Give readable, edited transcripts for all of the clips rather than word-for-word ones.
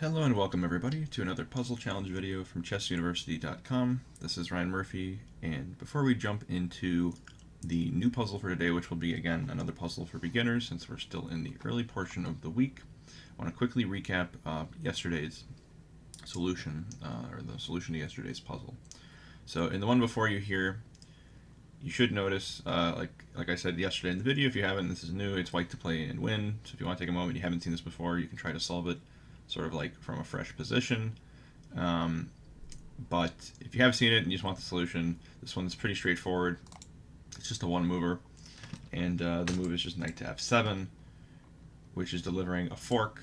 Hello and welcome everybody to another puzzle challenge video from chessuniversity.com. This is Ryan Murphy, and before we jump into the new puzzle for today, which will be again another puzzle for beginners since we're still in the early portion of the week, I want to quickly recap yesterday's solution, or the solution to yesterday's puzzle. So in the one before you here, you should notice, like I said yesterday in the video, if you haven't, this is new, it's white to play and win. So if you want to take a moment, you haven't seen this before, you can try to solve it sort of like from a fresh position. But if you have seen it and you just want the solution, this one's pretty straightforward. It's just a one mover, and the move is just knight to f7, which is delivering a fork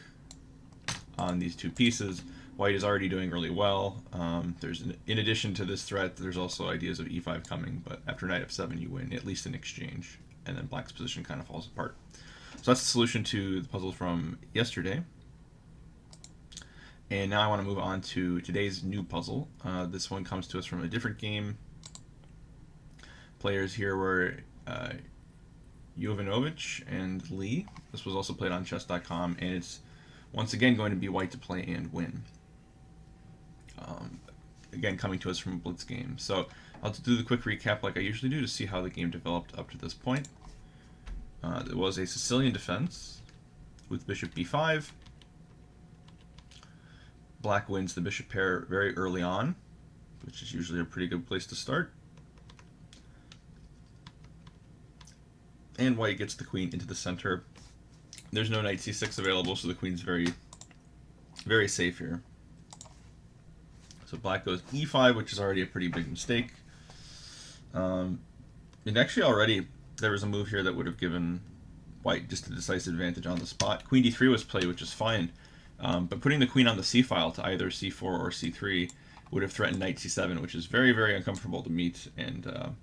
on these two pieces. White is already doing really well. In addition to this threat, there's also ideas of e5 coming, but after knight f7 you win, at least in exchange, and then black's position kind of falls apart. So that's the solution to the puzzle from yesterday. And now I want to move on to today's new puzzle. This one comes to us from a different game. Players here were Jovanovic and Lee. This was also played on chess.com, and it's once again going to be white to play and win. Again, coming to us from a blitz game. So I'll do the quick recap like I usually do to see how the game developed up to this point. It was a Sicilian defense with bishop b5. Black wins the bishop pair very early on, which is usually a pretty good place to start. And white gets the queen into the center. There's no knight c6 available, so the queen's very, very safe here. So black goes e5, which is already a pretty big mistake. And actually already there was a move here that would have given white just a decisive advantage on the spot. Queen d3 was played, which is fine. But putting the queen on the c file to either c4 or c3 would have threatened knight c7, which is very, very uncomfortable to meet. And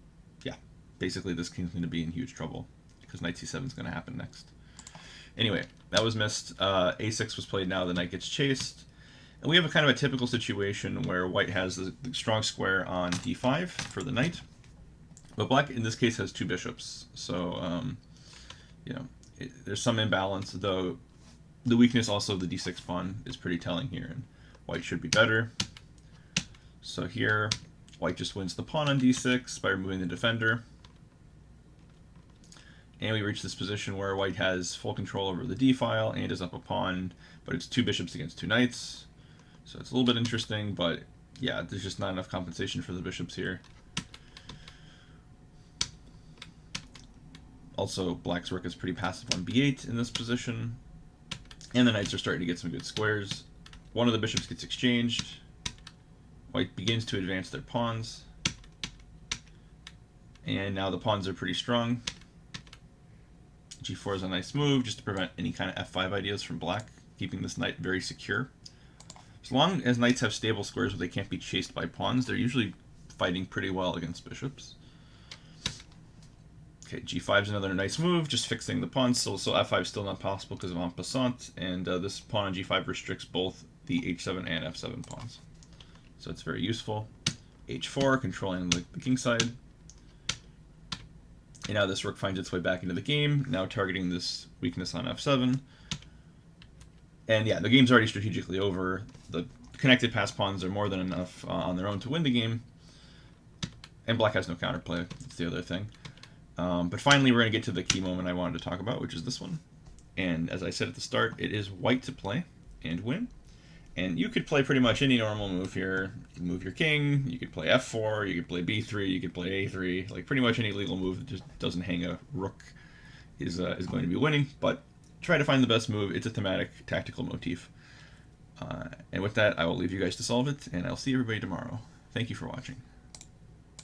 yeah, basically this king's going to be in huge trouble because knight c7 is going to happen next. Anyway, that was missed. a6 was played now, the knight gets chased. And we have a kind of a typical situation where white has the strong square on d5 for the knight. But black, in this case, has two bishops. So, you know, there's some imbalance, though. The weakness also of the d6 pawn is pretty telling here, and white should be better. So here, white just wins the pawn on d6 by removing the defender. And we reach this position where white has full control over the d-file and is up a pawn, but it's two bishops against two knights. So it's a little bit interesting, but yeah, there's just not enough compensation for the bishops here. Also, black's rook is pretty passive on b8 in this position. And the knights are starting to get some good squares. One of the bishops gets exchanged. White begins to advance their pawns. And now the pawns are pretty strong. g4 is a nice move just to prevent any kind of f5 ideas from black, keeping this knight very secure. As long as knights have stable squares where they can't be chased by pawns, they're usually fighting pretty well against bishops. Okay, g5 is another nice move, just fixing the pawns, so f5 is still not possible because of en passant, and this pawn on g5 restricts both the h7 and f7 pawns. So it's very useful. h4, controlling the king side. And now this rook finds its way back into the game, now targeting this weakness on f7. And yeah, the game's already strategically over. The connected pass pawns are more than enough on their own to win the game. And black has no counterplay, that's the other thing. But finally, we're going to get to the key moment I wanted to talk about, which is this one. And as I said at the start, it is white to play and win. And you could play pretty much any normal move here. You can move your king, you could play f4, you could play b3, you could play a3. Like pretty much any legal move that just doesn't hang a rook is going to be winning. But try to find the best move. It's a thematic, tactical motif. And with that, I will leave you guys to solve it, and I'll see everybody tomorrow. Thank you for watching.